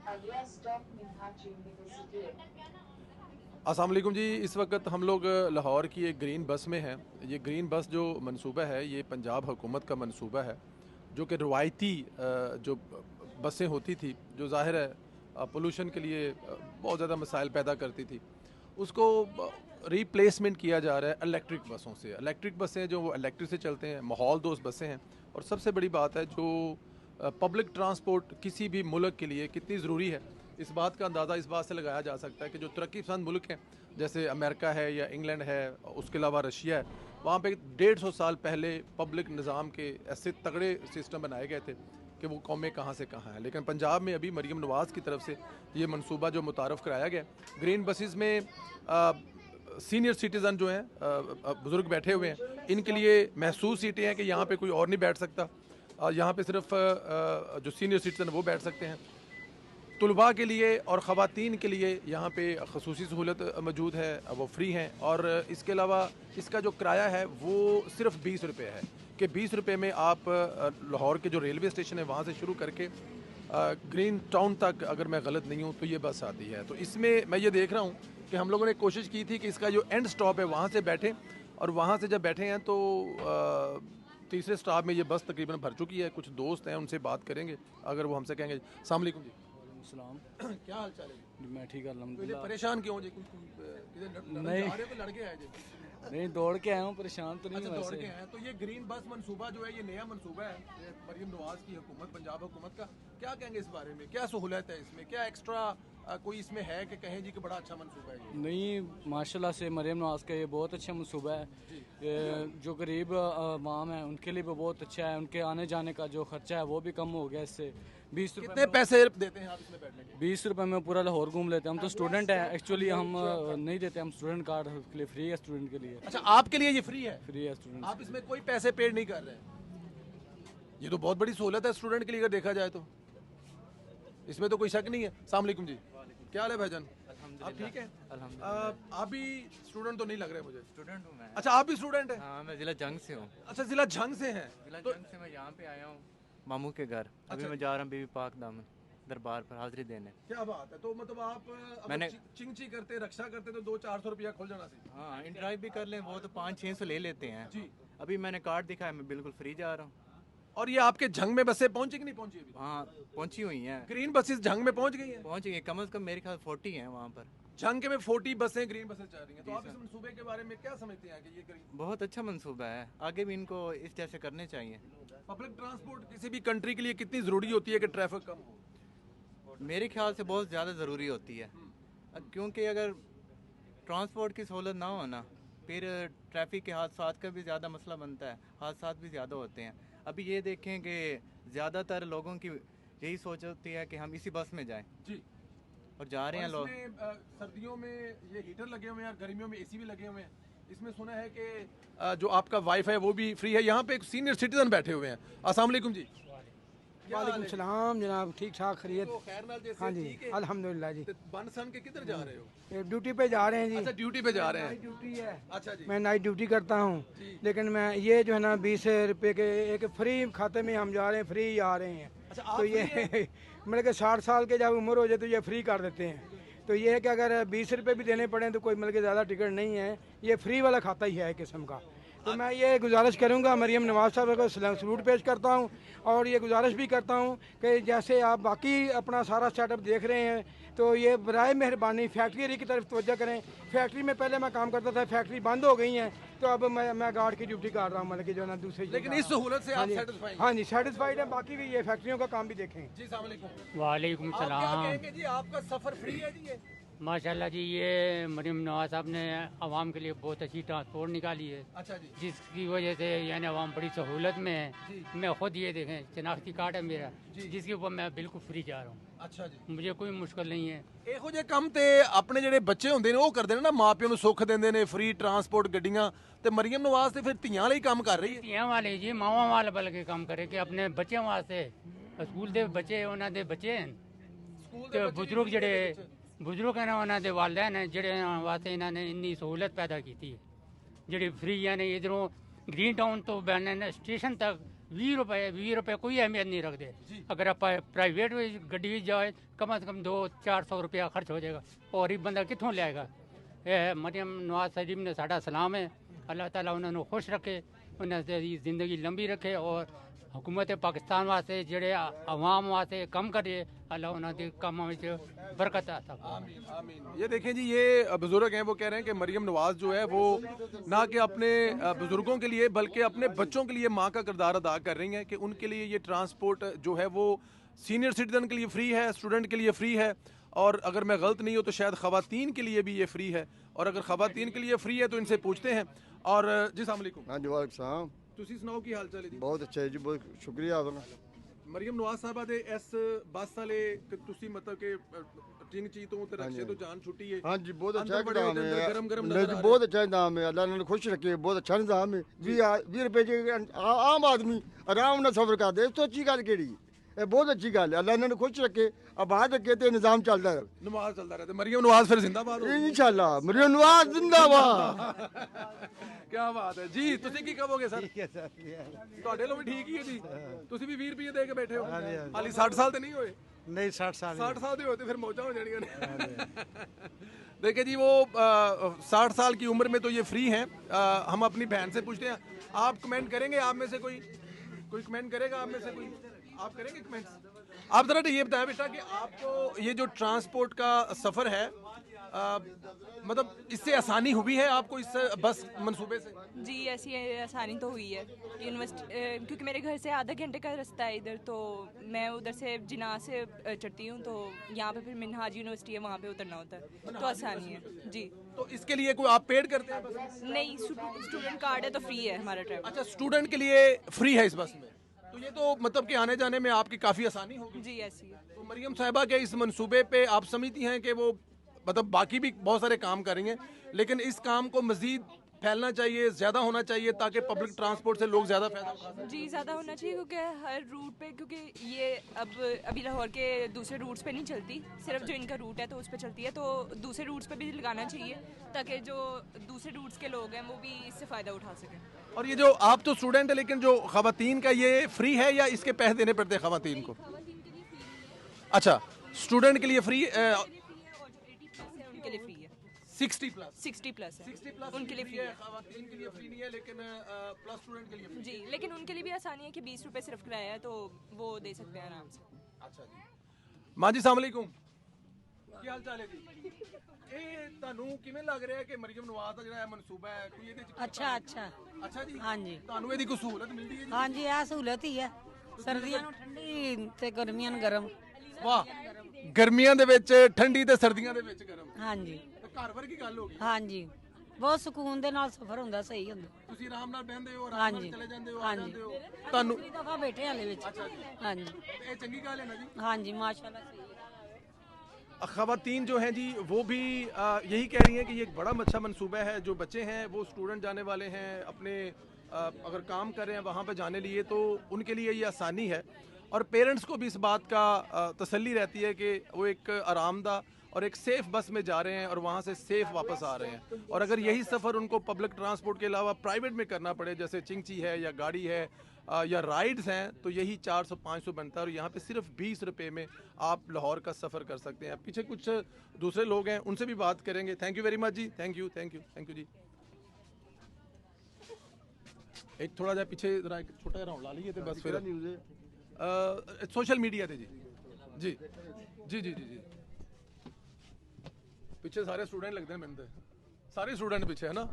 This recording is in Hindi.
अस्सलाम वालेकुम जी। इस वक्त हम लोग लाहौर की एक ग्रीन बस में हैं। ये ग्रीन बस जो मंसूबा है ये पंजाब हुकूमत का मंसूबा है, जो कि रवायती जो बसें होती थी, जो ज़ाहिर है पोल्यूशन के लिए बहुत ज़्यादा मसाइल पैदा करती थी, उसको रिप्लेसमेंट किया जा रहा है इलेक्ट्रिक बसों से। इलेक्ट्रिक बसें जो वो इलेक्ट्रिक से चलते हैं, माहौल दोस्त बसें हैं। और सबसे बड़ी बात है जो पब्लिक ट्रांसपोर्ट किसी भी मुल्क के लिए कितनी ज़रूरी है, इस बात का अंदाज़ा इस बात से लगाया जा सकता है कि जो तरक्की पसंद मुल्क हैं जैसे अमेरिका है या इंग्लैंड है, उसके अलावा रशिया है, वहाँ पे 150 साल पहले पब्लिक निज़ाम के ऐसे तगड़े सिस्टम बनाए गए थे कि वो कौमें कहाँ से कहाँ हैं। लेकिन पंजाब में अभी मरीम नवाज़ की तरफ से ये मनसूबा जो मुतारफ़ कराया गया, ग्रीन बसेस में सीनियर सिटीज़न जो हैं, बुज़ुर्ग बैठे हुए हैं, इनके लिए महसूस सीटें हैं कि यहाँ पे कोई और नहीं बैठ सकता। यहाँ पे सिर्फ जो सीनियर सिटीज़न वो बैठ सकते हैं। तुलबा के लिए और ख़वातीन के लिए यहाँ पे खसूसी सहूलत मौजूद है, वो फ्री हैं। और इसके अलावा इसका जो किराया है वो सिर्फ 20 रुपये है कि 20 रुपये में आप लाहौर के जो रेलवे स्टेशन है वहाँ से शुरू करके ग्रीन टाउन तक, अगर मैं गलत नहीं हूँ तो ये बस आती है। तो इसमें मैं ये देख रहा हूँ कि हम लोगों ने कोशिश की थी कि इसका जो एंड स्टॉप है वहाँ से बैठें, और वहाँ से जब बैठे हैं तो तीसरे स्टॉप में ये बस तकरीबन भर चुकी है। कुछ दोस्त हैं, उनसे बात करेंगे, अगर वो हमसे कहेंगे। अस्सलाम वालेकुम जी। सलाम। क्या हाल चाल है जी? मैं ठीक तो ये अल्हम्दुलिल्लाह। परेशान क्यों हो जी? किधर नहीं। जा रहे हो कि लड़के आए जी? नहीं, दौड़ के आया हूँ, परेशान तो नहीं अच्छा, हूँ दौड़ के वैसे। आए। तो ये ग्रीन बस मंसूबा जो है ये नया मंसूबा है, ये मरीम नवाज की हुकूमत, पंजाब हुकूमत का। क्या कहेंगे इस बारे में? क्या सहूलत है इसमें? क्या एक्स्ट्रा कोई इसमें है कि कहें जी कि बड़ा अच्छा मंसूबा है ये? नहीं, माशाल्लाह से मरीम नवाज का ये बहुत अच्छा मंसूबा है। ये जो गरीब आवाम है उनके लिए भी बहुत अच्छा है। उनके आने जाने का जो खर्चा है वो भी कम हो गया इससे। 20 कितने रुपये पैसे देते हैं आप इसमें बैठने के? 20 रुपये में पूरा लाहौर घूम लेते हैं। हम तो स्टूडेंट हैं, एक्चुअली हम नहीं देते, हम स्टूडेंट कार्ड के लिए फ्री है, स्टूडेंट के लिए अच्छा, आपके लिए ये फ्री है? फ्री है स्टूडेंट। आप इसमें कोई पैसे पेड नहीं कर रहे हैं? ये तो बहुत बड़ी सहूलत है स्टूडेंट के लिए अगर देखा जाए तो। इसमें तो कोई शक नहीं है। अस्सलाम वालेकुम जी। क्या हाल है भाईजान? आप ठीक है? आप भी स्टूडेंट तो नहीं लग रहे मुझे। स्टूडेंट हूँ मैं। अच्छा, आप भी स्टूडेंट हैं? हाँ, मैं जिला जंग से हूँ। अच्छा, जिला झंग से हैं। जिला तो जंग से मैं यहाँ पे आया हूँ मामू के घर। अभी मैं जा रहा हूँ बीबी पाक दामन दरबार पर हाजिरी देने। क्या बात है। तो मतलब आप मैंने- चिंग करते, रक्षा करते तो 200-400 रुपया खुल जाना सी। हाँ, इन ड्राइव भी कर लें वो तो 500-600 ले लेते हैं जी। अभी मैंने कार्ड दिखाया, मैं बिल्कुल फ्री जा रहा हूँ। और ये आपके झंग में बसें पहुंची कि नहीं पहुंची अभी? हाँ, पहुँची हुई हैं, ग्रीन बसेस झंग में पहुंच गई हैं? पहुँच गई कम से कम मेरे ख्याल 40 हैं वहाँ पर। झंग के में 40 बसें ग्रीन बसें चल रही हैं। तो आप इस मंसूबे के बारे में क्या समझते हैं कि ये ग्रीन बहुत अच्छा मंसूबा है, आगे भी इनको इस जैसे करने चाहिए। पब्लिक ट्रांसपोर्ट किसी भी कंट्री के लिए कितनी ज़रूरी होती है कि ट्रैफिक कम हो? मेरे ख्याल से बहुत ज़्यादा ज़रूरी होती है, क्योंकि अगर ट्रांसपोर्ट की सहूलत ना हो ना, फिर ट्रैफिक के हादसात का भी ज़्यादा मसला बनता है, हादसात भी ज़्यादा होते हैं। अभी ये देखें कि ज़्यादातर लोगों की यही सोच होती है कि हम इसी बस में जाएं, जी। और जा रहे हैं लोग। सर्दियों में ये हीटर लगे हुए हैं और गर्मियों में एसी भी लगे हुए हैं। इसमें सुना है कि जो आपका वाईफाई वो भी फ्री है। यहाँ पे एक सीनियर सिटीजन बैठे हुए हैं। अस्सलाम वालेकुम जी। क्या हाल वालेकुम है? सलाम जनाब, ठीक ठाक खैरियत। तो खैर नाल जैसे हाँ जी, ठीक है। अल्हम्दुलिल्लाह जी। तो बन सन के किधर जा रहे हो? ये ड्यूटी पे जा रहे हैं जी। अच्छा, ड्यूटी पे जा रहे नाइट हैं। ड्यूटी है। अच्छा जी। मैं नाइट ड्यूटी करता हूँ, लेकिन मैं ये जो है ना 20 रुपए के एक फ्री खाते में हम जा रहे हैं, फ्री आ रहे हैं। अच्छा, आप तो ये मतलब कि 60 साल के जब उम्र हो जाए तो ये फ्री कर देते हैं। तो ये है कि अगर 20 रुपए भी देने पड़े तो कोई मतलब कि ज़्यादा टिकट नहीं है, ये फ्री वाला खाता ही है एक किस्म का। तो मैं ये गुजारिश करूंगा मरीम नवाज साहब को सलूट पेश करता हूं, और ये गुजारिश भी करता हूं कि जैसे आप बाकी अपना सारा सेटअप देख रहे हैं तो ये बराए मेहरबानी फैक्ट्री की तरफ तवज्जो करें। फैक्ट्री में पहले मैं काम करता था, फैक्ट्री बंद हो गई है, तो अब मैं गार्ड की ड्यूटी कर रहा हूँ, मतलब कि जो है ना दूसरी। लेकिन इस सहूलत से आप satisfied हैं? हाँ जी, सेटिस्फाइड है। बाकी भी ये फैक्ट्रियों का काम भी देखें। जी, अस्सलाम वालेकुम। वालेकुम आप क्या सलाम। कहेंगे जी, आपका सफर फ्री है जी ये? माशाल्लाह जी, ये मरीम नवाज साहब ने आवाम के लिए बहुत अच्छी ट्रांसपोर्ट निकाली है, अच्छा जी। जिसकी वजह से यानी आवाम बड़ी सहूलत में है। मैं खुद ये देखें, शनाख्ती कार्ड है मेरा, जिसके ऊपर मैं बिल्कुल फ्री जा रहा हूँ। अच्छा जी। मुझे कोई मुश्किल नहीं है। ਇਹੋ ਜਿਹੇ ਕੰਮ ਤੇ ਆਪਣੇ ਜਿਹੜੇ ਬੱਚੇ ਹੁੰਦੇ ਨੇ ਉਹ ਕਰਦੇ ਨੇ ਨਾ, ਮਾਪਿਆਂ ਨੂੰ ਸੁੱਖ ਦਿੰਦੇ ਨੇ, ਫ੍ਰੀ ਟਰਾਂਸਪੋਰਟ ਗੱਡੀਆਂ। ਤੇ ਮਰੀਮ ਨਵਾਜ਼ ਤੇ ਫਿਰ ਧੀਆਂ ਲਈ ਕੰਮ ਕਰ ਰਹੀ ਹੈ। ਧੀਆਂ ਵਾਲੇ ਜੀ ਮਾਵਾਂ ਵਾਲੇ ਬਲਕਿ ਕੰਮ करे कि अपने ਬੱਚਿਆਂ ਵਾਸਤੇ ਸਕੂਲ ਦੇ ਬੱਚੇ ਉਹਨਾਂ ਦੇ ਬੱਚੇ ਹਨ ਸਕੂਲ ਤੇ ਬਜ਼ੁਰਗ ਜਿਹੜੇ ਬਜ਼ੁਰਗ ਹਨ ਉਹਨਾਂ ਦੇ ਵਾਲਿदैन ਨੇ ਜਿਹੜੇ ਵਾਸਤੇ ਇਹਨਾਂ ਨੇ ਇੰਨੀ ਸਹੂਲਤ ਪੈਦਾ ਕੀਤੀ ਹੈ, ਜਿਹੜੀ ਫ੍ਰੀ यानी इधरों ग्रीन टाउन तो बैन स्टेशन तक 20 रुपए कोई अहमियत नहीं रखते। अगर आप प्राइवेट गड्डी जाए कम से कम 200-400 रुपया खर्च हो जाएगा और ये बंदा कितों लियाएगा। मरियम नवाज शरीफ ने साड़ा सलाम है, अल्लाह ताला उन्होंने खुश रखे, उन्हें जिंदगी लंबी रखे और हुकूमत पाकिस्तान वास्ते जेड़े अवाम वास्ते कम करे अल्लाह उन्होंने कामों में बरकत आता। आमीन आमीन। ये देखें जी, ये बुजुर्ग हैं, वो कह रहे हैं कि मरियम नवाज जो है वो ना कि अपने बुजुर्गों के लिए बल्कि अपने बच्चों के लिए माँ का किरदार अदा कर रही हैं कि उनके लिए ये ट्रांसपोर्ट जो है वो सीनियर सिटीजन के लिए फ्री है, स्टूडेंट के लिए फ्री है, और अगर मैं गलत नहीं हूँ तो शायद ख़वातीन के लिए भी ये फ्री है। और अगर ख़वातीन के लिए फ्री है तो इनसे पूछते हैं। और जी अस्सलाम वालेकुम। हाँ जी वालेकुम सलाम। ਤੁਸੀਂ ਸੁਣਾਓ ਕੀ ਹਾਲ ਚਾਲ ਹੈ ਜੀ? बहुत अच्छा है जी, बहुत शुक्रिया आपका। ਮਰੀਮ ਨਵਾਜ਼ ਸਾਹਿਬਾ ਦੇ ਇਸ ਬੱਸ ਵਾਲੇ ਕਿ ਤੁਸੀਂ ਮਤਲਬ ਕਿ ਟਿੰਗ ਚੀ ਤੋਂ ਤੇ ਰਕਸ਼ੇ ਤੋਂ ਜਾਨ ਛੁੱਟੀ ਹੈ। हाँ जी बहुत अच्छा अंदर बड़े निज़ाम होते हैं, है, गरम गरम नहीं नजर जी आ बहुत अच्छा निज़ाम है, अल्लाह ने खुश रखे, बहुत अच्छा निज़ाम है। 20 रुपए के आम आदमी आराम ਨਾਲ सफर करते, इस तो अच्छी गल केड़ी है, बहुत अच्छी गल है, अल्लाह ने खुश रखे, आबाद रखे तो निज़ाम चलता है नमाज चलता रहता है। मरियम नवाज फिर जिंदाबाद हो। इंशाल्लाह। मरियम नवाज जिंदाबाद। क्या बात है जी। ਤੁਸੀਂ ਕੀ ਕਹੋਗੇ ਸਰ? ਤੁਹਾਡੇ ਲੋ ਵੀ ਠੀਕ ਹੀ ਹੈ ਜੀ। ਤੁਸੀਂ ਵੀ 20 ਰੁਪਏ ਦੇ ਕੇ ਬੈਠੇ ਹੋ। ਹਾਲੀ 60 ਸਾਲ ਤੇ ਨਹੀਂ ਹੋਏ। नहीं 60 साल 60 साल ਦੇ ਹੋਏ ਤੇ ਫਿਰ ਮੌਜਾਂ ਹੋ ਜਾਣੀਆਂ ਨੇ। देखिए जी, वो 60 साल की उम्र में तो ये फ्री हैं। हम अपनी बहन से पूछते हैं, आप कमेंट करेंगे? आप में से कोई कमेंट करेगा? आप में से कोई आप करेंगे कमेंट्स? आप जरा ये बताएं बेटा कि आपको ये जो ट्रांसपोर्ट का सफ़र है मतलब इससे आसानी हुई है आपको इस बस मंसूबे से? जी ऐसी आसानी तो हुई है यूनिवर्सिटी, क्योंकि मेरे घर से आधा घंटे का रास्ता है इधर, तो मैं उधर से जिना से चढ़ती हूँ, तो यहाँ पे फिर मिनहाज यूनिवर्सिटी है, वहाँ पे उतरना होता है, तो आसानी है जी। तो इसके लिए कोई आप पेड करते हैं बस? नहीं, स्टूडेंट कार्ड है तो फ्री है हमारा ट्रैवल। अच्छा, स्टूडेंट के लिए फ्री है इस बस में, तो ये तो मतलब कि आने जाने में आपकी काफ़ी आसानी होगी। जी ऐसी है। तो मरियम साहिबा के इस मंसूबे पे आप समझती हैं कि वो मतलब बाकी भी बहुत सारे काम करेंगे, लेकिन इस काम को मजीद फैलना चाहिए, ज़्यादा होना चाहिए ताकि पब्लिक ट्रांसपोर्ट से लोग ज़्यादा फायदा उठा सकें? जी ज़्यादा होना चाहिए, क्योंकि हर रूट पे, क्योंकि ये अभी लाहौर के दूसरे रूट्स पे नहीं चलती, सिर्फ जो इनका रूट है तो उस पे चलती है, तो दूसरे रूट्स पे भी लगाना चाहिए ताकि जो दूसरे रूट्स के लोग हैं वो भी इससे फ़ायदा उठा सकें। और ये जो आप तो स्टूडेंट है, लेकिन जो खवातीन का ये फ्री है या इसके पैसे देने पड़ते हैं खवातीन को? अच्छा, स्टूडेंट के लिए फ्री, उनके लिए फ्री है। 60 प्लस 60 प्लस है, 60 प्लस उनके लिए फ्री है। खवातीन के लिए फ्री नहीं है, लेकिन प्लस स्टूडेंट के लिए फ्री। जी, लेकिन उनके लिए भी आसानी है कि 20 रुपए सिर्फ किराया है, तो वो दे सकते हैं आराम से। अच्छा जी। मां जी अस्सलाम वालेकुम, ਕੀ ਹਾਲ ਚਾਲ ਹੈ ਜੀ? ਇਹ ਤੁਹਾਨੂੰ ਕਿਵੇਂ ਲੱਗ ਰਿਹਾ ਕਿ ਮਰੀਮ ਨਵਾਜ਼ ਦਾ ਜਿਹੜਾ ਮਨਸੂਬਾ ਹੈ ਕੋਈ ਇਹਦੇ ਚ ਅੱਛਾ ਜੀ, ਹਾਂਜੀ ਤੁਹਾਨੂੰ ਇਹਦੀ ਕੋਈ ਸਹੂਲਤ ਮਿਲਦੀ ਹੈ ਜੀ? ਹਾਂਜੀ ਇਹ ਸਹੂਲਤ ਹੀ ਹੈ, ਸਰਦੀਆਂ ਨੂੰ ਠੰਡੀ ਤੇ ਗਰਮੀਆਂ ਨੂੰ ਗਰਮ। ਵਾਹ, ਗਰਮੀਆਂ ਦੇ ਵਿੱਚ ਠੰਡੀ ਤੇ ਸਰਦੀਆਂ ਦੇ ਵਿੱਚ ਗਰਮ, ਹਾਂਜੀ ਤੇ ਘਰ ਵਰਗੀ ਗੱਲ ਹੋ ਗਈ। ਹਾਂਜੀ ਬਹੁਤ ਸਕੂਨ ਦੇ ਨਾਲ ਸਫ਼ਰ ਹੁੰਦਾ, ਸਹੀ ਹੁੰਦਾ। ਤੁਸੀਂ ਆਰਾਮ ਨਾਲ ਬਹਿੰਦੇ ਹੋ, ਆਰਾਮ ਨਾਲ ਹਾਂਜੀ ਚਲੇ ਜਾਂਦੇ ਹੋ, ਆ ਹਾਂਜੀ ਜਾਂਦੇ ਹੋ। ਤੁਹਾਨੂੰ ਦੂਸਰੀ ਦਫਾ ਬੈਠੇ ਹਾਲੇ ਵਿੱਚ। ਹਾਂਜੀ ਇਹ ਚੰਗੀ ਗੱਲ ਹੈ ਨਾ ਜੀ। ਹਾਂਜੀ ਮਾਸ਼ਾਅੱਲਾ ਸਹੀ है। ख़वातीन जो हैं जी वो भी यही कह रही हैं कि ये एक बड़ा अच्छा मंसूबा है। जो बच्चे हैं वो स्टूडेंट जाने वाले हैं, अपने अगर काम कर रहे हैं वहाँ पे जाने लिए, तो उनके लिए ये आसानी है। और पेरेंट्स को भी इस बात का तसल्ली रहती है कि वो एक आरामदा और एक सेफ़ बस में जा रहे हैं और वहाँ से सेफ़ वापस आ रहे हैं। और अगर यही सफ़र उनको पब्लिक ट्रांसपोर्ट के अलावा प्राइवेट में करना पड़े, जैसे चिंगची है या गाड़ी है या राइड्स हैं, तो यही 400-500 बनता है। और यहाँ पे सिर्फ 20 रुपए में आप लाहौर का सफ़र कर सकते हैं। पीछे कुछ दूसरे लोग हैं, उनसे भी बात करेंगे। थैंक यू वेरी मच जी, थैंक यू जी। एक थोड़ा जा पीछे जरा एक छोटा राउंड ला लीजिए, तो बस फिर सोशल मीडिया थे जी। पीछे सारे स्टूडेंट लगते हैं, मैंने सारे स्टूडेंट पीछे है ना।